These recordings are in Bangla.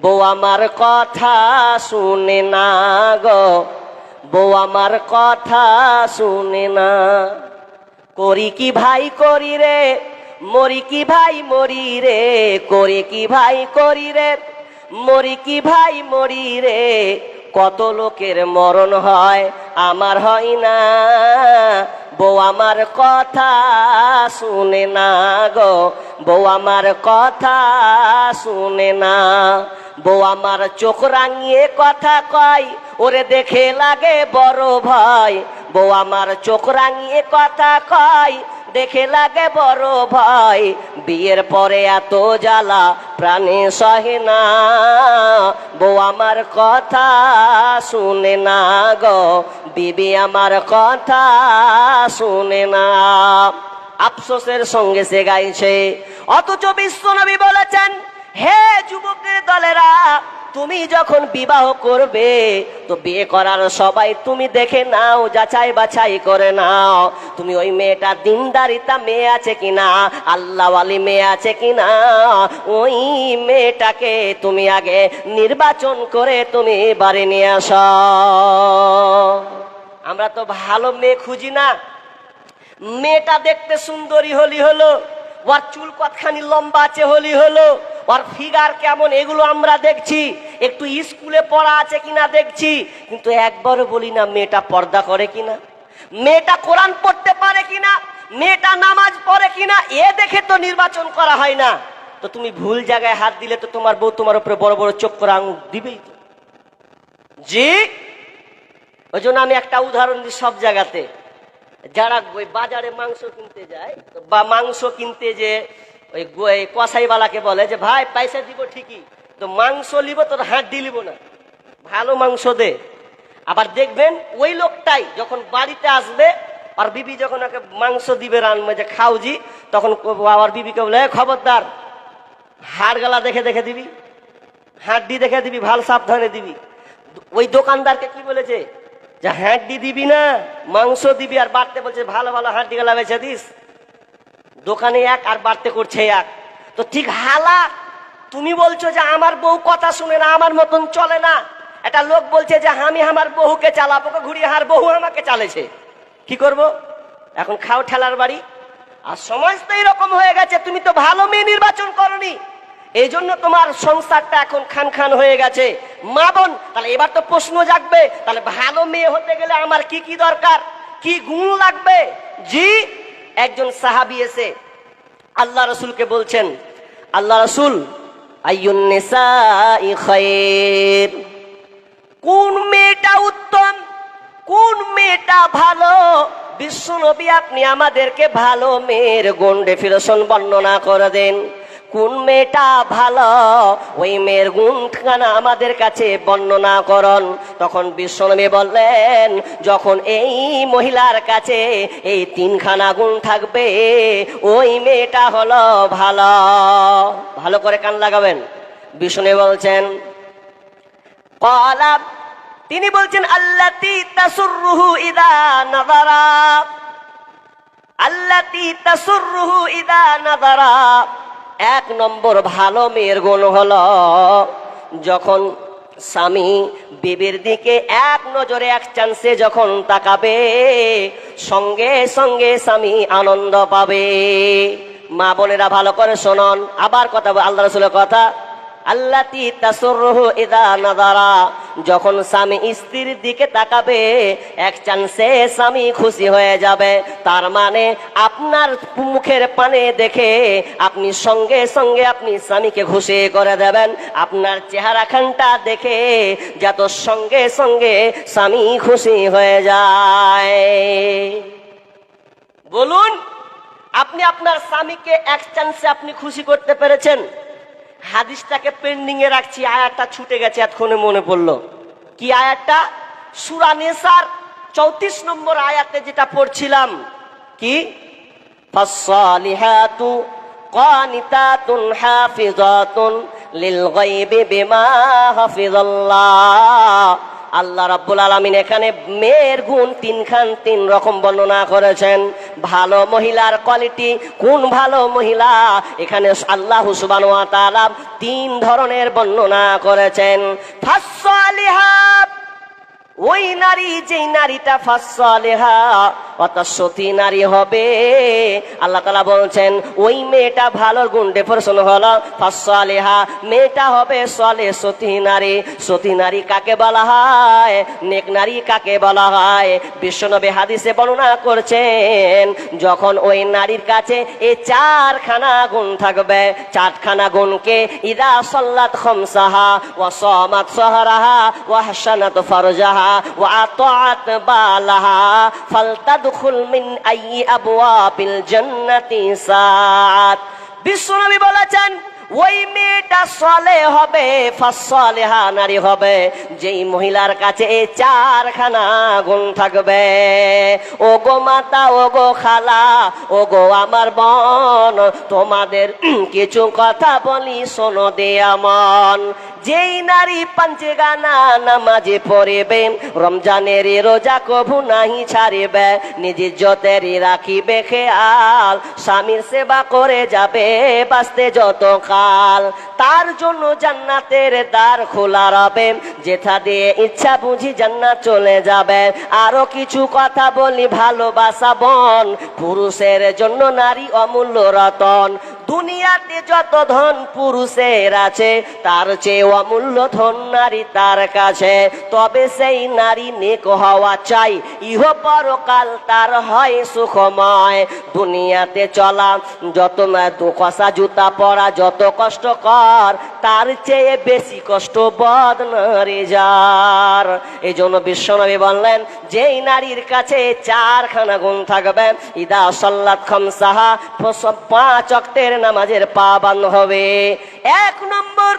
বউ আমার কথা শুনে না গো, বউ আমার কথা শুনে না। করি কি ভাই করি রে, মরি কি ভাই মরি রে, করি কি ভাই করি রে, মরি কি ভাই মরি রে। কত লোকের মরণ হয় আমার হয় না, বউ আমার কথা শুনে না গো, বউ আমার কথা শুনে না। বউ আমার চোখ রাঙিয়ে কথা কয়, ওরে দেখে লাগে বড় ভয়। বউ আমার চোখ রাঙিয়ে কথা কয়, দেখে লাগে বড় ভয়। বিয়ের পরে এত জ্বালা প্রাণে সহে না, বউ আমার কথা শুনে না গো, বিবি আমার কথা শুনে না। আফসোসের সঙ্গে সে গাইছে, অথচ বিশ্বনবী বলেছেন, হে যুবকদের দলেরা, তুমি যখন বিবাহ করবে তো বিয়ে করার সবাই তুমি দেখে নাও, যাচাই বাছাই করে নাও, তুমি ওই মেয়েটা দিনদারিতা মেয়ে আছে কিনা, আল্লাহওয়ালি মেয়ে আছে কিনা, ওই মেয়েটাকে তুমি আগে নির্বাচন করে তুমি বাড়ি নিয়ে আস। আমরা তো ভালো মেয়ে খুঁজি না, মেয়েটা দেখতে সুন্দরী হলি হলো, ওর চুল কতখানি লম্বা আছে হলি হলো, ওর ফিগার কেমন এগুলো আমরা দেখছি, একটু স্কুলে পড়া আছে কিনা দেখছি, কিন্তু একবারও বলি না মেয়েটা পর্দা করে কিনা, মেয়েটা কোরআন পড়তে পারে কিনা, মেয়েটা নামাজ পড়ে কিনা, এ দেখে তো নির্বাচন করা হয় না। তো তুমি ভুল জায়গায় হাত দিলে তো তোমার বউ তোমার উপরে বড় বড় চোখ করে আঙুল দিবেই তো। জি, ওই জন্য আমি একটা উদাহরণ দিই সব জায়গাতে, যারা ওই বাজারে মাংস কিনতে যায় বা মাংস কিনতে যে ওই কসাইওয়ালাকে বলে যে ভাই পয়সা দিব ঠিকই, তো মাংস লিব তোর হাড্ডি লিব না, ভালো মাংস দে। আবার দেখবেন ওই লোকটাই যখন বাড়িতে আসবে আর বিবি যখন ওকে মাংস দিবে রান্না যে খাওজি, তখন আবার বিবিকে বলে খবরদার হাড় গালা দেখে দেখে দিবি, হাড্ডি দেখে দিবি, ভাল সাবধানে দিবি। ওই দোকানদারকে কি বলেছে যে হাড্ডি দিবি না মাংস দিবি, আর বাড়তে বলছে ভালো ভালো হাড্ডি গালা বেছে দিস। দোকানে এক আর বাড়তে করছে এক। তো ঠিক হালা তুমি বলছো যে আমার বউ কথা শুনে না, আমার মতন চলে না। একটা লোক বলছে যে আমি আমার বহুকে চালাবো, ঘুরিয়ে হার বহু আমাকে চালেছে, কি করব? এখন খাও ঠেলার বাড়ি। আর সমাজ তো এরকম হয়ে গেছে, তুমি তো ভালো মেয়ে নির্বাচন করনি, এই জন্য তোমার সংসারটা এখন খান খান হয়ে গেছে। মা বোন, তাহলে এবার তো প্রশ্ন জাগবে, তাহলে ভালো মেয়ে হতে গেলে আমার কি কি দরকার, কি গুণ লাগবে? জি, একজন সাহাবী এসে আল্লাহ রসুলকে বলছেন, আল্লাহ রসুল আইয়ুন নিসাই খায়র, কোন মেয়েটা উত্তম, কোন মেয়েটা ভালো? বিশ্বনবী আপনি আমাদেরকে ভালো মেয়ের গুণ ডেফিনেশন বর্ণনা করে দেন, কোন মেয়েটা ভালো ওই মেয়ের গুণখানা আমাদের কাছে বর্ণনা করুন। তখন বিশ্বনবী বললেন, যখন এই মহিলার কাছে এই তিনখানা গুণ থাকবে ওই মেয়েটা হলো ভালো। ভালো করে কান লাগাবেন। বিশ্বনবী বলছেন, ক্বালা, তিনি বলছেন, আল্লাতী তাসুররুহু ইযা নাযারা, আল্লাতী তাসুররুহু ইযা নাযারা। এক নম্বর ভালো মেয়ের গুণ হলো যখন স্বামী বিবির দিকে এক নজরে এক চান্সে যখন তাকাবে সঙ্গে সঙ্গে স্বামী আনন্দ পাবে। মা বোনেরা ভালো করে শুনুন, আবার কথা, আল্লাহ রাসূলের কথা, আল্লাতী তাসুররুহু ইযা নাযারা, যখন স্বামী স্ত্রীর দিকে তাকাবে এক চান্সে স্বামী খুশি হয়ে যাবে। তার মানে আপনার মুখের পানে দেখে আপনি সঙ্গে সঙ্গে আপনি স্বামীকে খুশি করে দেবেন। আপনার চেহারাখানটা দেখে যত সঙ্গে সঙ্গে স্বামী খুশি হয়ে যায়। বলুন, আপনি আপনার স্বামীকে এক চান্সে আপনি খুশি করতে পেরেছেন? হাদিসটাকে পেন্ডিং এ রাখছি, আয়াতটা ছুটে গেছে, এতক্ষণে মনে পড়লো। কি আয়াতটা? সূরা নিসার 34 নম্বর আয়াতে যেটা পড়ছিলাম, কি ফাসসালিহাতু কানিতাতুন হাফিজাতুন লিল গায়বি বিমা হাফিজাল্লাহ। আল্লাহ রাব্বুল আলামিন এখানে মেয়ের গুণ তিন রকম বর্ণনা করেছেন। ভালো মহিলার কোয়ালিটি, কোন ভালো মহিলা, এখানে আল্লাহ সুবহানাহু ওয়া তাআলা 3 ধরনের বর্ণনা করেছেন। ফাসসালিহা, ওই নারী, যেই নারীটা ফাসসালিহা অর্থাৎ সতী নারী হবে, আল্লাহ তাআলা বলছেন ওই মেয়েটা ভালো গুণ ডেফারেশন হলো ফাসসালিহা, মেয়েটা হবে সালেহ সতী নারী। সতী নারী কাকে বলা হয়? নেক নারী কাকে বলা হয়? বিশ্বনবী হাদিসে বর্ণনা করছেন, যখন ওই নারীর কাছে এই 4খানা গুণ থাকবে, 4খানা গুণকে ইদা সাল্লাত খামসাহা ওয়া সামাত সাহরাহা ওয়া হাসানাত ফারজাহা ওয়া আতাআত বালাহা ফালতাদখুল মিন আইয়ি আবওয়াবিল জান্নাতি সাআত। বিশ্বনবী বলেছেন ওই মেয়েটা সালেহ হবে, ফাসসালিহা নারী হবে, যেই মহিলার কাছে এই 4খানা গুণ থাকবে। ও গো মাতা, ও গো খালা, ও গো আমার বোন, তোমাদের কিছু কথা বলি শোনো দে আমন। যেই নারী পাঞ্চেগানা নামাজে পড়িবে, রমজানের রোজা কভু নাহি ছাড়িবে, নিজের ইজ্জতের রাখিবে খেয়াল, স্বামীর সেবা করে যাবে বাঁচতে যত কাল, তার জন্য জান্নাতের দ্বার খোলা রবে, যেথা দিয়ে ইচ্ছা বুঝি জান্নাত চলে যাবে। আরো কিছু কথা বলি ভালোবাসা বন, পুরুষের জন্য নারী অমূল্য রতন। দুনিয়াতে যত ধন পুরুষের আছে, তার চেয়ে অমূল্য ধন নারী তার কাছে। তবে সেই নারী নেক হওয়া চাই, ইহ পরকাল তার হয় সুখময়। দুনিয়াতে চলা যত কষা জুতা পরা যত কষ্টকর, তার চেয়ে বেশি কষ্ট বদ নারী যার। এই জন্য বিশ্বনবী বললেন যেই নারীর কাছে 4খানা গুণ থাকবে, ইদা সাল্লাত খামসাহা, 5 ওয়াক্তের নামাজের পাবন্দ হবে। 1 নম্বর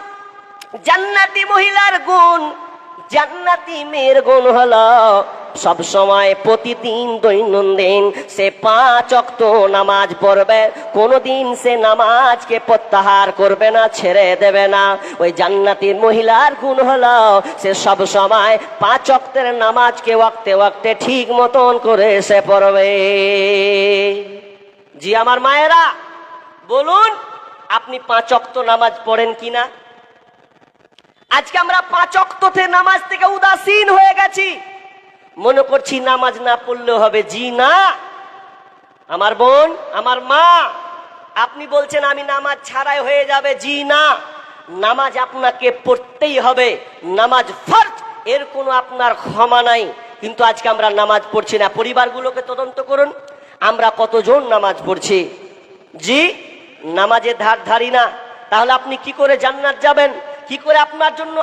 জান্নাতি মহিলার গুণ, জান্নাতি মেয়ের গুণ হলো সব সময় প্রতিদিন দৈনন্দিন সে 5 ওয়াক্ত নামাজ পড়বে, কোনোদিন সে নামাজকে প্রত্যাহার করবে না, ছেড়ে দেবে না। ওই জান্নাতি মহিলার গুণ হলো সে সব সময় 5 ওয়াক্তের নামাজকে ওয়াক্তে ওয়াক্তে ঠিক মতন করে সে পড়বে। জি আমার মায়েরা, বলুন আপনি 5 ওয়াক্ত নামাজ পড়েন কিনা? আজকে আমরা 5 ওয়াক্ততে নামাজ থেকে উদাসীন হয়ে গেছি, মনে করছি নামাজ না পড়লেও হবে। জি না, আমার বোন, আমার মা, আপনি বলছেন আমি নামাজ ছাড়াই হয়ে যাবে। জি না, নামাজ আপনাকে পড়তেই হবে, নামাজ ফরজ, এর কোনো আপনার ক্ষমা নাই। কিন্তু আজকে আমরা নামাজ পড়ছি না। পরিবারগুলোকে তদন্ত করুন, আমরা কতজন নামাজ পড়ছি? জি, নামাজের ধার ধারি না। তাহলে আপনি কি করে জান্নাত যাবেন? কি করে আপনার জন্য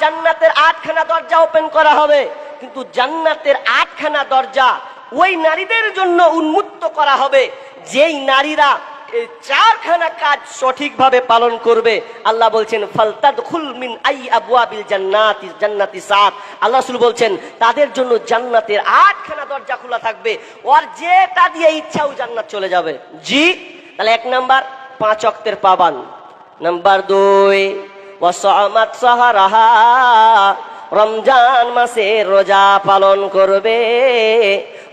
জান্নাতের 8খানা দরজা ওপেন করা হবে? কিন্তু জান্নাতের 8খানা দরজা ওই নারীদের জন্য উন্মুক্ত করা হবে যেই নারীরা এই 4খানা কাজ সঠিকভাবে পালন করবে। আল্লাহ বলছেন ফালতাদখুল মিন আইয়ি আবওয়াবিল জান্নাতি সাআত। আল্লাহ রাসূল বলছেন তাদের জন্য জান্নাতের 8খানা দরজা খোলা থাকবে, আর যেটা দিয়ে ইচ্ছাও জান্নাত চলে যাবে। জি, তাহলে 1 নাম্বার 5 ওয়াক্তের পাবান। নাম্বার 2 ওয়াসামাত সাহারাহা, রমজান মাসে রোজা পালন করবে।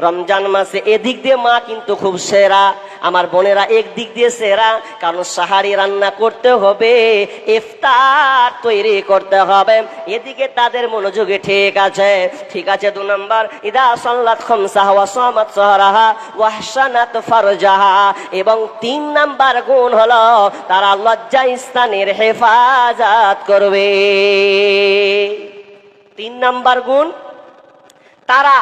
রমজান মাসে এদিক দিয়ে মা কিন্তু খুব সেরা, আমার বোনেরা একদিক দিয়ে সেরা, কারণ সাহারি রান্না করতে হবে, ইফতার তৈরি করতে হবে, এদিকে তাদের মনোযোগে ঠিক আছে। ঠিক আছে। 2 নাম্বার ইদা সাল্লাত খামসাহা ওয়া সামাত সাহরাহা ওয়া হাসানাত ফারজাহা, এবং 3 নাম্বার গুণ হলো তারা লজ্জা স্থানের হেফাজত করবে। 3 নাম্বার গুণ, তারা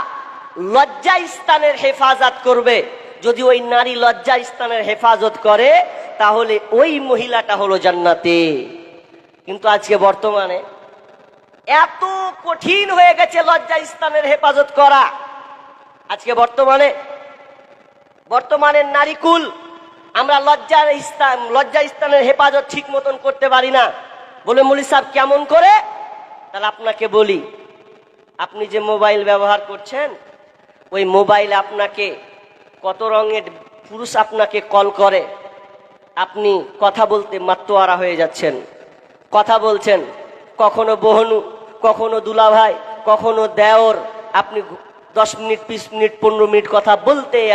লজ্জা স্থানের হেফাজত করবে। যদি ওই নারী লজ্জা স্থানের হেফাজত করে তাহলে ওই মহিলাটা হলো জান্নাতি। কিন্তু আজকে বর্তমানে এত কঠিন হয়ে গেছে লজ্জা স্থানের হেফাজত করা। আজকে বর্তমানে নারীকুল, আমরা লজ্জা স্থানের হেফাজত ঠিক মতন করতে পারি না। বলে মৌলী সাহেব কেমন করে? তাহলে আপনাকে বলি, আপনি যে মোবাইল ব্যবহার করছেন, ওই মোবাইলে আপনাকে কত রঙের পুরুষ আপনাকে কল করে, আপনি কথা বলতে মাতোয়ারা হয়ে যাচ্ছেন। কথা বলছেন, কখনো বহনু, কখনো দুলাভাই, কখনো দেওর আপনি 10 মিনিট 20 মিনিট 15 মিনিট কথা বলতেই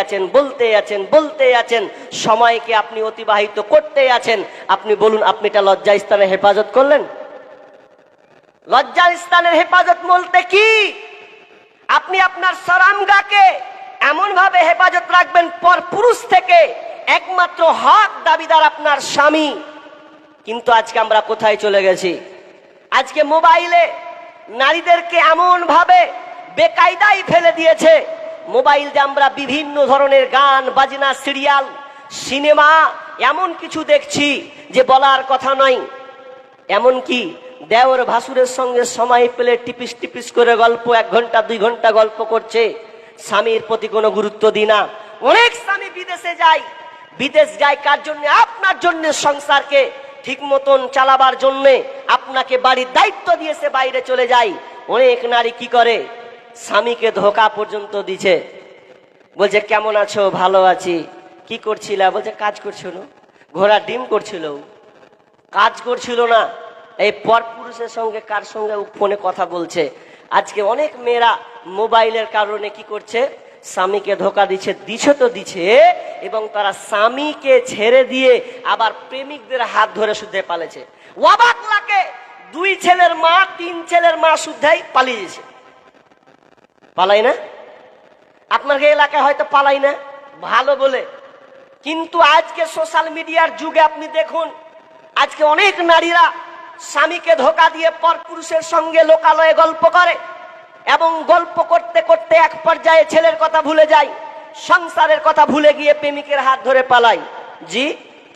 আছেন, সময়কে আপনি অতিবাহিত করতেই আছেন। আপনি বলুন, আপনি এটা লজ্জাস্থানের হেফাজত করলেন? লজ্জাস্থানের হেফাজত বলতে কি? আপনি আপনার সরামগাকে এমন ভাবে হেফাজত রাখবেন পর পুরুষ থেকে, একমাত্র হক দাবিদার আপনার স্বামী। কিন্তু আজকে আমরা কোথায় চলে গেছি? আজকে মোবাইলে নারীদেরকে এমন ভাবে বেকায়দায় ফেলে দিয়েছে। মোবাইল যে আমরা বিভিন্ন ধরনের গান বাজনা, সিরিয়াল, সিনেমা এমন কিছু দেখছি যে বলার কথা নয়। এমন কি দেওর ভাসুরের সঙ্গে সময় পেলে টিপিস টিপিস করে গল্প, 1 ঘন্টা 2 ঘন্টা গল্প করছে, স্বামীর প্রতি কোনো গুরুত্ব দিই না। অনেক স্বামী বিদেশ যায় কার জন্য? আপনার জন্য, সংসারকে ঠিক মতন চালাবার জন্য। আপনাকে বাড়ির দায়িত্ব দিয়েছে, বাইরে চলে যায়। অনেক নারী কি করে? স্বামীকে ধোকা পর্যন্ত দিছে। বলছে কেমন আছো? ভালো আছি। কি করছিলা? বলছে কাজ করছিল। ঘোড়া ডিম করছিল, কাজ করছিল না। এই পর পুরুষের সঙ্গে কার সঙ্গে ফোনে কথা বলছে। আজকে অনেক মেয়েরা মোবাইলের কারণে কি করছে? স্বামীকে ধোকা দিচ্ছে এবং তারা স্বামীকে ছেড়ে দিয়ে আবার প্রেমিকদের হাত ধরে শুদ্ধে পালেছে। অবাক লাগে, 2 ছেলের মা 3 ছেলের মা শুদ্ধাই পালিয়েছে। পালাই না? আপনার এলাকায় হয়তো পালাই না ভালো বলে, কিন্তু আজকে সোশ্যাল মিডিয়ার যুগে আপনি দেখুন, আজকে অনেক নারীরা স্বামীকে ধোকা দিয়ে পর পুরুষের সঙ্গে লোকালয়ে গল্প করে এবং গল্প করতে করতে এক পর্যায়ে ছেলের কথা ভুলে যায়, সংসারের কথা ভুলে গিয়ে প্রেমিকের হাত ধরে পালায়। জি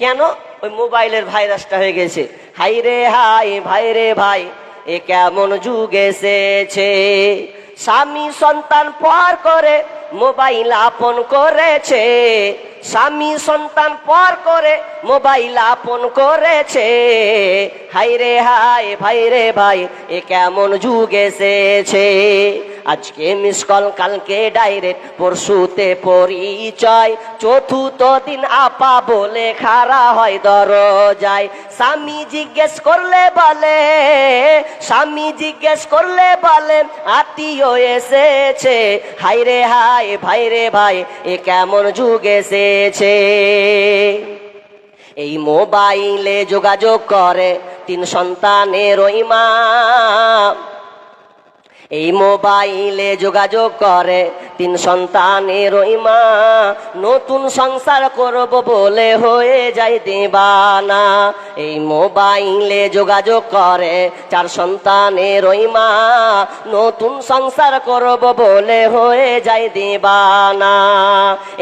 কেন? ওই মোবাইলের ভাইরাসটা হয়ে গেছে। হাই রে হাই, ভাই রে ভাই, এ কেমন যুগ এসেছে। স্বামী সন্তান পর করে মোবাইল আপন করেছে, স্বামী সন্তান পর করে মোবাইল আপন করেছে। হাই রে হাই, ভাই রে ভাই, এ কেমন যুগ এসেছে। আজকে মিস কল, কালকে ডাইরেক্ট, পরশুতে পরিচয়, চতুর্থ দিন আপা বলে খাড়া হয় দরজায়। স্বামী জিজ্ঞেস করলে বলে আত্মীয় এসেছে। হাই রে হাই, ভাই রে ভাই, এ কেমন যুগ এসেছে। এই মোবাইলে যোগাযোগ করে 3 সন্তানের ওই মা, এই মোবাইলে যোগাযোগ করে 3 সন্তানের ওই মা। নতুন সংসার করব বলে হয়ে যায় দিবানা। এই মোবাইলে যোগাযোগ করে 4 সন্তানের ওই মা। নতুন সংসার করব বলে হয়ে যায় দিবানা।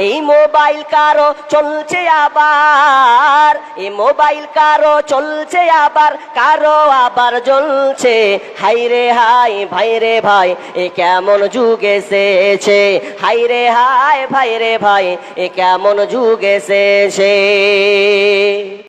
এই মোবাইল কারো চলছে আবার, এই মোবাইল কারো চলছে আবার, কারো আবার জ্বলছে। হাই রে হাই, ভাই রে ভাই, এ কেমন যুগ এসেছে। হাই রে হাই, ভাই রে ভাই, এ কেমন যুগ এসেছে।